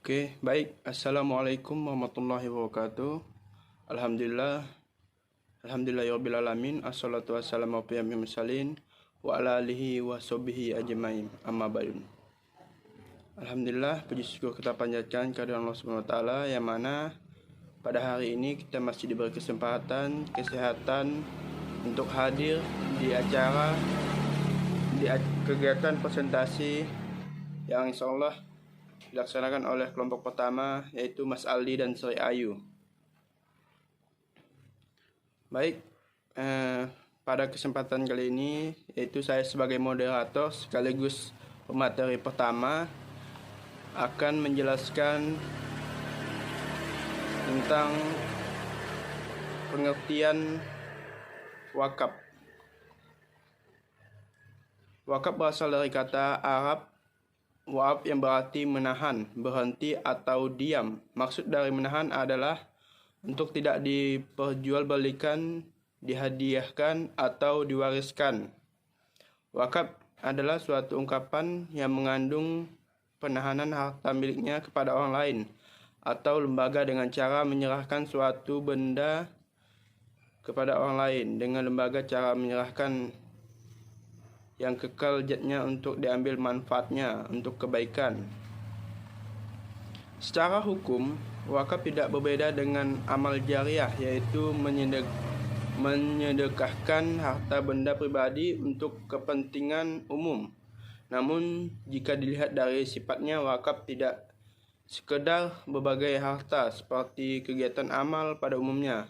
Oke, baik. Assalamualaikum warahmatullahi wabarakatuh. Alhamdulillahirabbil alamin. Assalatu wassalamu ala mursalin wa ala alihi wa sahbihi ajmain. Amma ba'du. Alhamdulillah, puji syukur kita panjatkan kehadirat Allah Subhanahu wa taala yang mana pada hari ini kita masih diberi kesempatan, kesehatan untuk hadir di kegiatan presentasi yang insyaallah dilaksanakan oleh kelompok pertama, yaitu Mas Aldi dan Sri Ayu. Baik, pada kesempatan kali ini, yaitu saya sebagai moderator sekaligus pemateri pertama akan menjelaskan tentang pengertian wakaf. Wakaf berasal dari kata Arab waqaf yang berarti menahan, berhenti atau diam. Maksud dari menahan adalah untuk tidak diperjualbelikan, dihadiahkan atau diwariskan. Wakaf adalah suatu ungkapan yang mengandung penahanan harta miliknya kepada orang lain atau lembaga dengan cara menyerahkan suatu benda kepada orang lain dengan lembaga cara menyerahkan yang kekal zatnya untuk diambil manfaatnya untuk kebaikan. Secara hukum, wakaf tidak berbeda dengan amal jariah, yaitu menyedekahkan harta benda pribadi untuk kepentingan umum. Namun, jika dilihat dari sifatnya, wakaf tidak sekedar berbagai harta seperti kegiatan amal pada umumnya.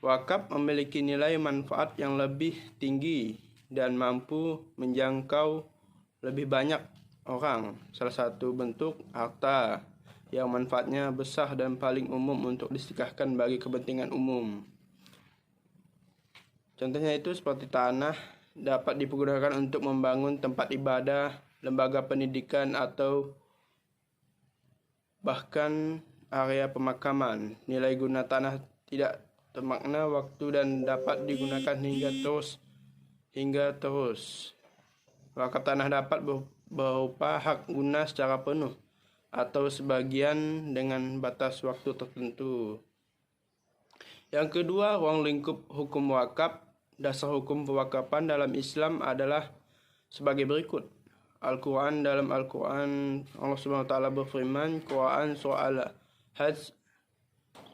Wakaf memiliki nilai manfaat yang lebih tinggi dan mampu menjangkau lebih banyak orang. Salah satu bentuk harta yang manfaatnya besar dan paling umum untuk disedekahkan bagi kepentingan umum. Contohnya itu seperti tanah dapat dipergunakan untuk membangun tempat ibadah, lembaga pendidikan, atau bahkan area pemakaman. Nilai guna tanah tidak termakna waktu dan dapat digunakan hingga terus. Wakaf tanah dapat berupa hak guna secara penuh atau sebagian dengan batas waktu tertentu. Yang kedua, ruang lingkup hukum wakaf. Dasar hukum pewakafan dalam Islam adalah sebagai berikut. Dalam Al-Quran, Allah Subhanahu wa taala berfirman, Quran surah Al-Hajj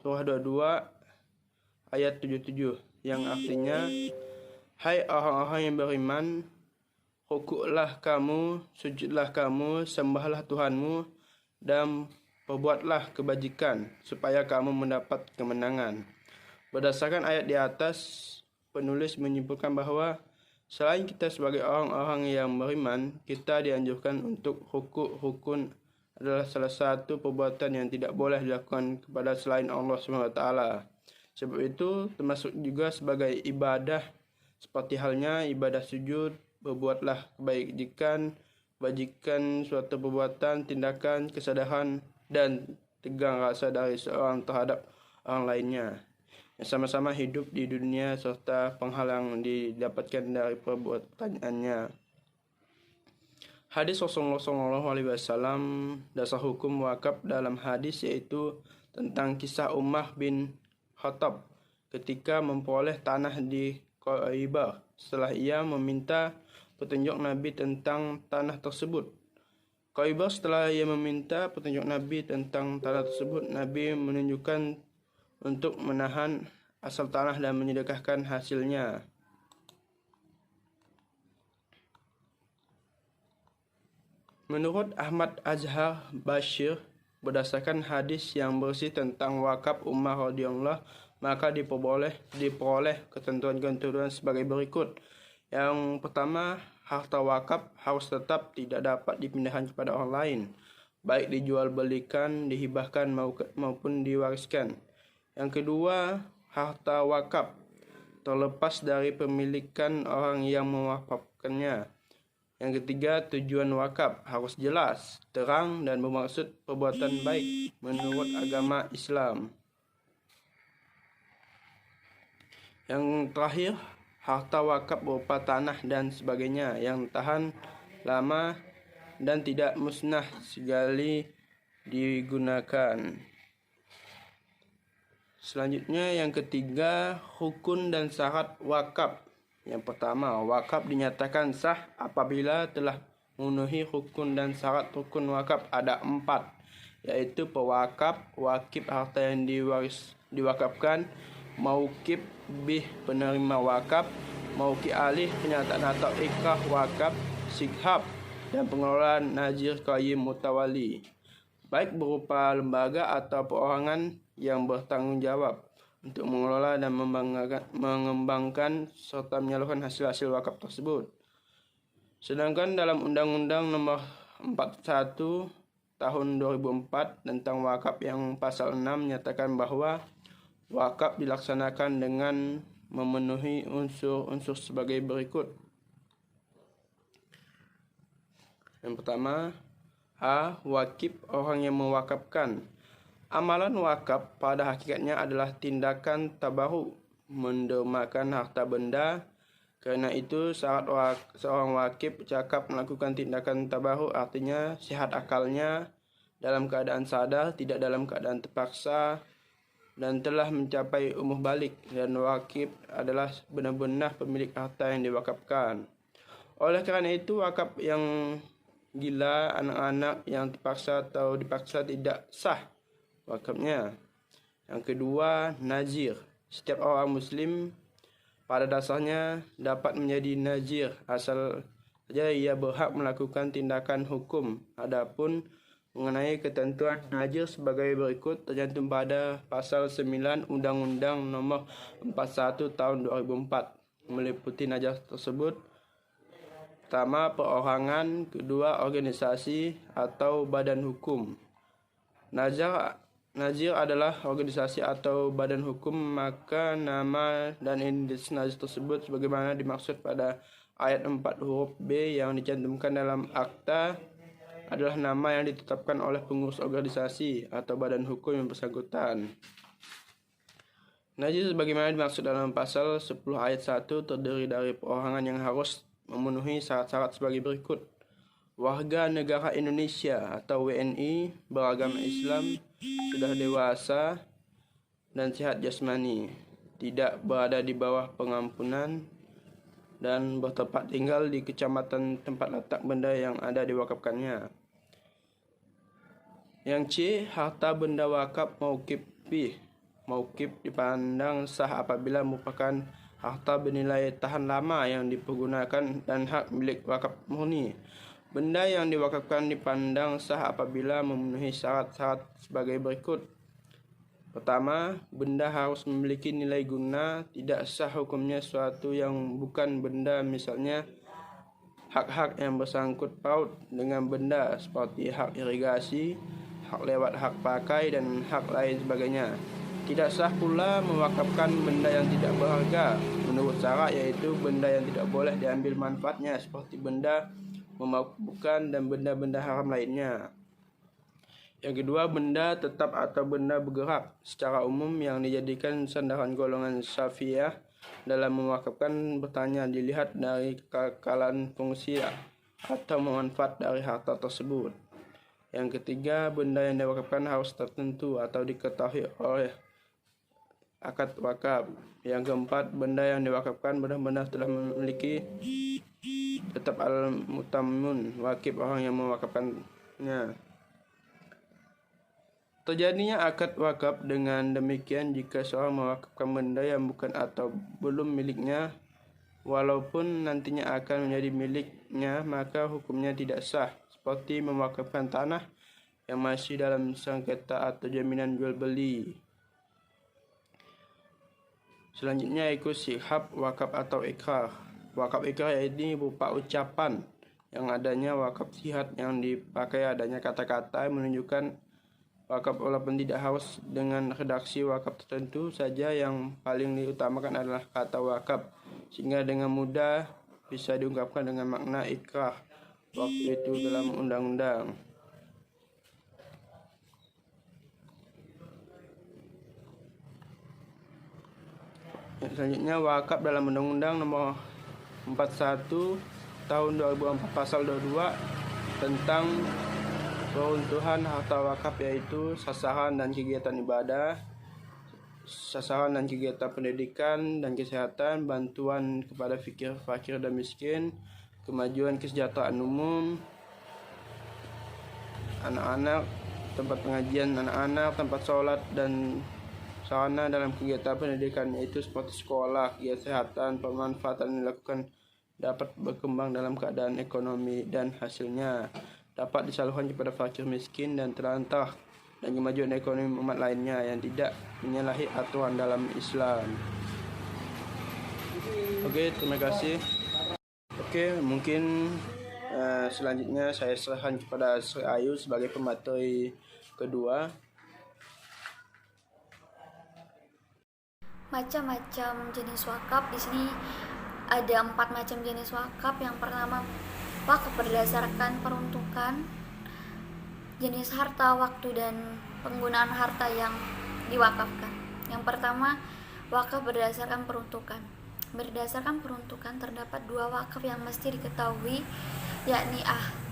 surah 22 ayat 77, yang artinya, hai orang-orang yang beriman, rukuklah kamu, sujudlah kamu, sembahlah Tuhanmu, dan perbuatlah kebajikan supaya kamu mendapat kemenangan. Berdasarkan ayat di atas, penulis menyimpulkan bahwa selain kita sebagai orang-orang yang beriman, kita dianjurkan untuk rukun adalah salah satu perbuatan yang tidak boleh dilakukan kepada selain Allah SWT. Sebab itu termasuk juga sebagai ibadah, seperti halnya ibadah sujud. Berbuatlah kebajikan suatu perbuatan, tindakan, kesadaran, dan tegang rasa dari seorang terhadap orang lainnya yang sama-sama hidup di dunia serta penghalang didapatkan dari perbuatannya. Hadis Rasulullah SAW, dasar hukum wakaf dalam hadis yaitu tentang kisah Umar bin Khattab ketika memperoleh tanah di Khaybar setelah ia meminta petunjuk Nabi tentang tanah tersebut. Khaybar setelah ia meminta petunjuk Nabi tentang tanah tersebut, Nabi menunjukkan untuk menahan asal tanah dan menyedekahkan hasilnya. Menurut Ahmad Azhar Bashir, berdasarkan hadis yang bersih tentang wakaf Umar radhiyallahu, maka diperoleh ketentuan-ketentuan sebagai berikut. Yang pertama, harta wakaf harus tetap tidak dapat dipindahkan kepada orang lain, baik dijual belikan, dihibahkan maupun diwariskan. Yang kedua, harta wakaf terlepas dari pemilikan orang yang mewakafkannya. Yang ketiga, tujuan wakaf harus jelas, terang, dan bermaksud perbuatan baik menurut agama Islam. Yang terakhir, harta wakaf berupa tanah dan sebagainya yang tahan lama dan tidak musnah sekali digunakan. Selanjutnya yang ketiga, rukun dan syarat wakaf. Yang pertama, wakaf dinyatakan sah apabila telah memenuhi rukun dan syarat rukun wakaf. Ada 4, yaitu pewakaf, wakif harta yang diwakafkan, mauqif bih penerima wakaf, mauqif alih penyataan atau ikrah wakaf, sighab, dan pengelola nazir qayyim mutawali, baik berupa lembaga atau perorangan yang bertanggung jawab untuk mengelola dan mengembangkan serta menyalurkan hasil-hasil wakaf tersebut. Sedangkan dalam Undang-Undang Nomor 41 Tahun 2004 tentang wakaf yang pasal 6 menyatakan bahwa wakaf dilaksanakan dengan memenuhi unsur-unsur sebagai berikut. Yang pertama, A. Wakif, orang yang mewakafkan. Amalan wakaf pada hakikatnya adalah tindakan tabaruk, mendermakan harta benda. Karena itu syarat seorang wakif cakap melakukan tindakan tabaruk artinya sehat akalnya, dalam keadaan sadar, tidak dalam keadaan terpaksa, dan telah mencapai umur balik, dan wakif adalah benar-benar pemilik harta yang diwakafkan. Oleh karena itu wakaf yang gila, anak-anak yang terpaksa atau dipaksa tidak sah wakafnya. Yang kedua, nazir. Setiap orang muslim pada dasarnya dapat menjadi nazir asal saja ia berhak melakukan tindakan hukum. Adapun mengenai ketentuan nazir sebagai berikut tercantum pada pasal 9 Undang-Undang Nomor 41 Tahun 2004. Meliputi nazir tersebut: pertama, perorangan; kedua, organisasi atau badan hukum. Nazir adalah organisasi atau badan hukum, maka nama dan identitas nazir tersebut sebagaimana dimaksud pada ayat 4 huruf B yang dicantumkan dalam akta adalah nama yang ditetapkan oleh pengurus organisasi atau badan hukum yang bersangkutan. Nazir sebagaimana dimaksud dalam pasal 10 ayat 1 terdiri dari perorangan yang harus memenuhi syarat-syarat sebagai berikut: warga negara Indonesia atau WNI, beragama Islam, sudah dewasa dan sehat jasmani, tidak berada di bawah pengampunan, dan bertempat tinggal di kecamatan tempat letak benda yang ada diwakafkannya. Yang C, harta benda wakaf mauqif bih. Mauqif dipandang sah apabila merupakan harta bernilai tahan lama yang dipergunakan dan hak milik wakaf murni. Benda yang diwakafkan dipandang sah apabila memenuhi syarat-syarat sebagai berikut. Pertama, benda harus memiliki nilai guna, tidak sah hukumnya suatu yang bukan benda, misalnya hak-hak yang bersangkut paut dengan benda seperti hak irigasi, hak lewat hak pakai, dan hak lain sebagainya. Tidak sah pula mewakafkan benda yang tidak berharga menurut syarat, yaitu benda yang tidak boleh diambil manfaatnya seperti benda memabukkan dan benda-benda haram lainnya. Yang kedua, benda tetap atau benda bergerak secara umum yang dijadikan sandaran golongan Syafi'iyah dalam mewakafkan bertanya dilihat dari kekekalan fungsi atau manfaat dari harta tersebut. Yang ketiga, benda yang diwakafkan harus tertentu atau diketahui oleh akad wakaf. Yang keempat, benda yang diwakafkan benar-benar telah memiliki tetap al-mutamun, wakif orang yang mewakafkannya. Terjadinya akad wakaf dengan demikian jika seorang mewakafkan benda yang bukan atau belum miliknya, walaupun nantinya akan menjadi miliknya, maka hukumnya tidak sah, seperti mewakafkan tanah yang masih dalam sengketa atau jaminan jual beli. Selanjutnya ikut sighab, wakaf atau ikrar. Wakaf ikrar ini berupa ucapan yang adanya wakaf sihat yang dipakai adanya kata-kata yang menunjukkan wakaf, walaupun tidak harus dengan redaksi wakaf tertentu saja. Yang paling diutamakan adalah kata wakaf, sehingga dengan mudah bisa diungkapkan dengan makna ikrar waktu itu dalam undang-undang. Selanjutnya wakaf dalam Undang-Undang Nomor 41 Tahun 2004 Pasal 22 tentang Peruntukan harta wakaf yaitu sasaran dan kegiatan ibadah, sasaran dan kegiatan pendidikan dan kesehatan, bantuan kepada fakir dan miskin, kemajuan kesejahteraan umum, anak-anak, tempat pengajian anak-anak, tempat sholat dan sarana dalam kegiatan pendidikan yaitu seperti sekolah, kegiatan kesehatan, pemanfaatan yang dilakukan dapat berkembang dalam keadaan ekonomi dan hasilnya dapat disalurkan kepada fakir miskin dan terlantar dan kemajuan ekonomi umat lainnya yang tidak menyalahi aturan dalam Islam. Oke, terima kasih. Oke, mungkin selanjutnya saya serahkan kepada Sri Ayu sebagai pemateri kedua. Macam-macam jenis wakaf. Di sini ada 4 macam jenis wakaf. Yang pertama, wakaf berdasarkan peruntukan, jenis harta, waktu, dan penggunaan harta yang diwakafkan. Yang pertama, wakaf berdasarkan peruntukan. Berdasarkan peruntukan terdapat 2 wakaf yang mesti diketahui, yakni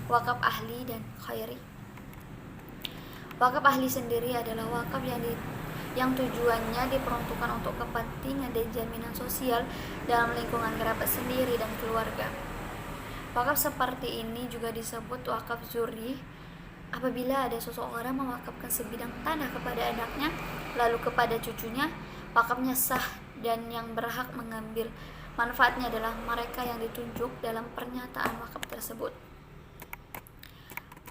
wakaf ahli dan khairi. Wakaf ahli sendiri adalah wakaf yang tujuannya diperuntukkan untuk kepentingan dan jaminan sosial dalam lingkungan kerabat sendiri dan keluarga. Wakaf seperti ini juga disebut wakaf zuri. Apabila ada seseorang mewakafkan sebidang tanah kepada anaknya, lalu kepada cucunya, wakafnya sah dan yang berhak mengambil manfaatnya adalah mereka yang ditunjuk dalam pernyataan wakaf tersebut.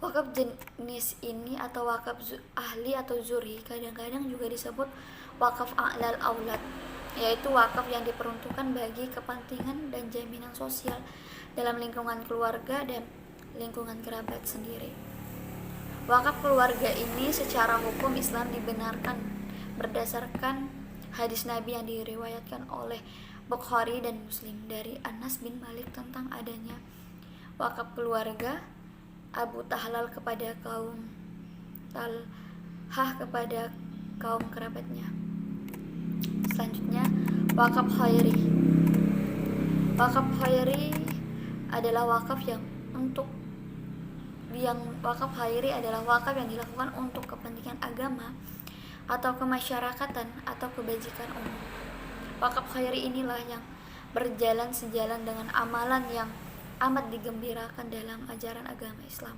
Wakaf jenis ini atau wakaf ahli atau zuri kadang-kadang juga disebut wakaf a'lal aulad, yaitu wakaf yang diperuntukkan bagi kepentingan dan jaminan sosial dalam lingkungan keluarga dan lingkungan kerabat sendiri. Wakaf keluarga ini secara hukum Islam dibenarkan berdasarkan hadis Nabi yang diriwayatkan oleh Bukhari dan Muslim dari Anas bin Malik tentang adanya wakaf keluarga, Abu Tahlal kepada kaum Talhah kepada kaum kerabatnya. Selanjutnya, wakaf khairi. Wakaf khairi adalah wakaf yang dilakukan untuk kepentingan agama atau kemasyarakatan atau kebajikan umum. Wakaf khairi inilah yang berjalan sejalan dengan amalan yang amat digembirakan dalam ajaran agama Islam,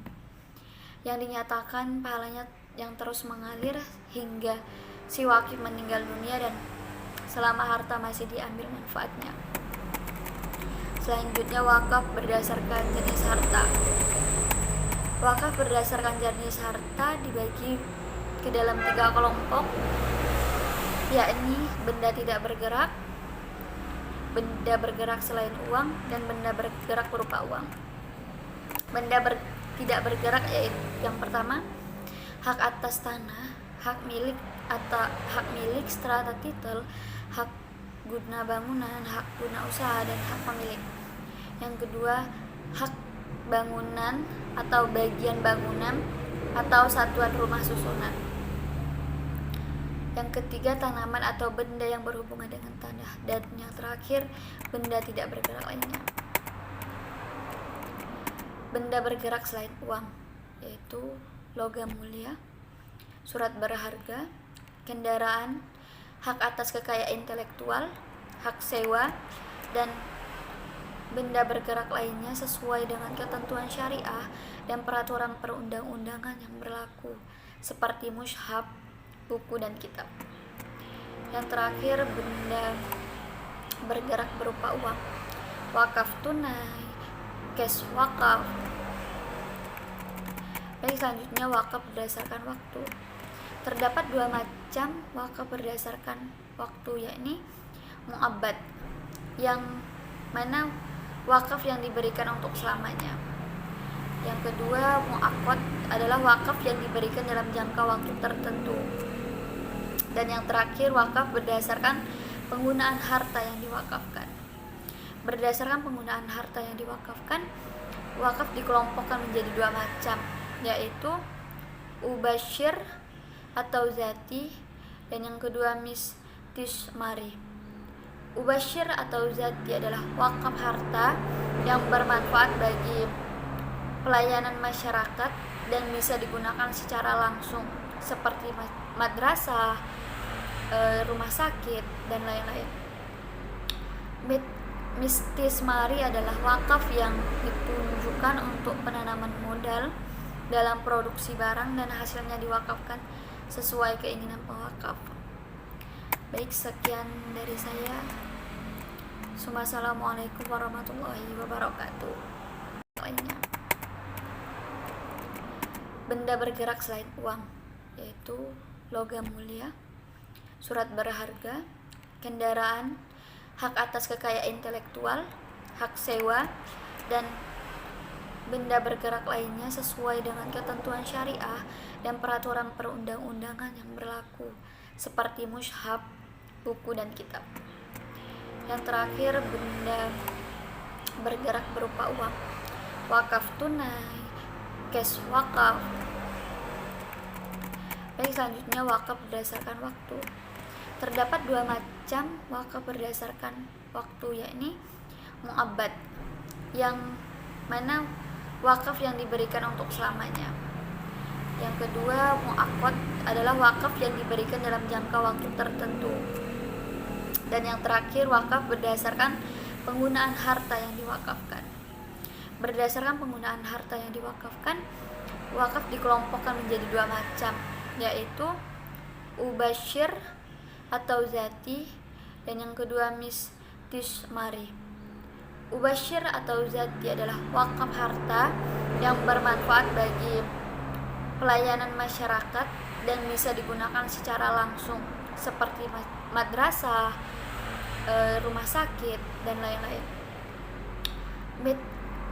yang dinyatakan pahalanya yang terus mengalir hingga si wakif meninggal dunia dan selama harta masih diambil manfaatnya. Selanjutnya, wakaf berdasarkan jenis harta. Wakaf berdasarkan jenis harta dibagi ke dalam 3 kelompok, yakni benda tidak bergerak, benda bergerak selain uang, dan benda bergerak berupa uang. Tidak bergerak yaitu yang pertama, hak atas tanah, hak milik strata titel, hak guna bangunan, hak guna usaha, dan hak pemilik. Yang kedua, hak bangunan atau bagian bangunan atau satuan rumah susunan. Yang ketiga, tanaman atau benda yang berhubungan dengan tanah. Dan yang terakhir, benda tidak bergerak lainnya. Benda bergerak selain uang yaitu logam mulia, surat berharga, kendaraan, hak atas kekayaan intelektual, hak sewa, dan benda bergerak lainnya sesuai dengan ketentuan syariah dan peraturan perundang-undangan yang berlaku, seperti mushaf, buku, dan kitab. Yang terakhir, benda bergerak berupa uang, wakaf tunai, cash wakaf. Baik, selanjutnya wakaf berdasarkan waktu. Terdapat 2 macam wakaf berdasarkan waktu, yakni mu'abbad, yang mana wakaf yang diberikan untuk selamanya. Yang kedua, mu'aqqad adalah wakaf yang diberikan dalam jangka waktu tertentu. Dan yang terakhir, wakaf berdasarkan penggunaan harta yang diwakafkan. Berdasarkan penggunaan harta yang diwakafkan, wakaf dikelompokkan menjadi 2 macam, yaitu ubasyir atau zati, dan yang kedua mistismari. Ubasyir atau zati adalah wakaf harta yang bermanfaat bagi pelayanan masyarakat dan bisa digunakan secara langsung seperti madrasah, rumah sakit, dan lain-lain. Mistismari adalah wakaf yang ditunjukkan untuk penanaman modal dalam produksi barang dan hasilnya diwakafkan sesuai keinginan pewakaf. Baik, sekian dari saya. Assalamualaikum warahmatullahi wabarakatuh. Lainnya, benda bergerak selain uang, yaitu logam mulia, surat berharga, kendaraan, hak atas kekayaan intelektual, hak sewa, dan benda bergerak lainnya sesuai dengan ketentuan syariah dan peraturan perundang-undangan yang berlaku, seperti mushaf, buku, dan kitab. Yang terakhir, benda bergerak berupa uang, wakaf tunai, cash wakaf. Baik, selanjutnya wakaf berdasarkan waktu. Terdapat dua macam wakaf berdasarkan waktu, yakni mu'abbad, yang mana wakaf yang diberikan untuk selamanya. Yang kedua, mu'aqqad, adalah wakaf yang diberikan dalam jangka waktu tertentu. Dan yang terakhir, wakaf berdasarkan penggunaan harta yang diwakafkan. Berdasarkan penggunaan harta yang diwakafkan, wakaf dikelompokkan menjadi dua macam, yaitu ubasyir atau zati, dan yang kedua mistismari. Ubasyir atau zati adalah wakaf harta yang bermanfaat bagi pelayanan masyarakat dan bisa digunakan secara langsung seperti madrasah, rumah sakit, dan lain-lain.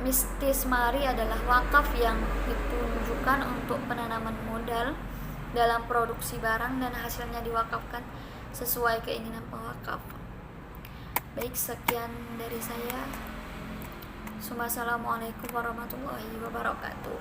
Mistismari adalah wakaf yang ditunjukkan untuk penanaman modal dalam produksi barang dan hasilnya diwakafkan sesuai keinginan pewakaf. Baik, sekian dari saya. Assalamualaikum warahmatullahi wabarakatuh.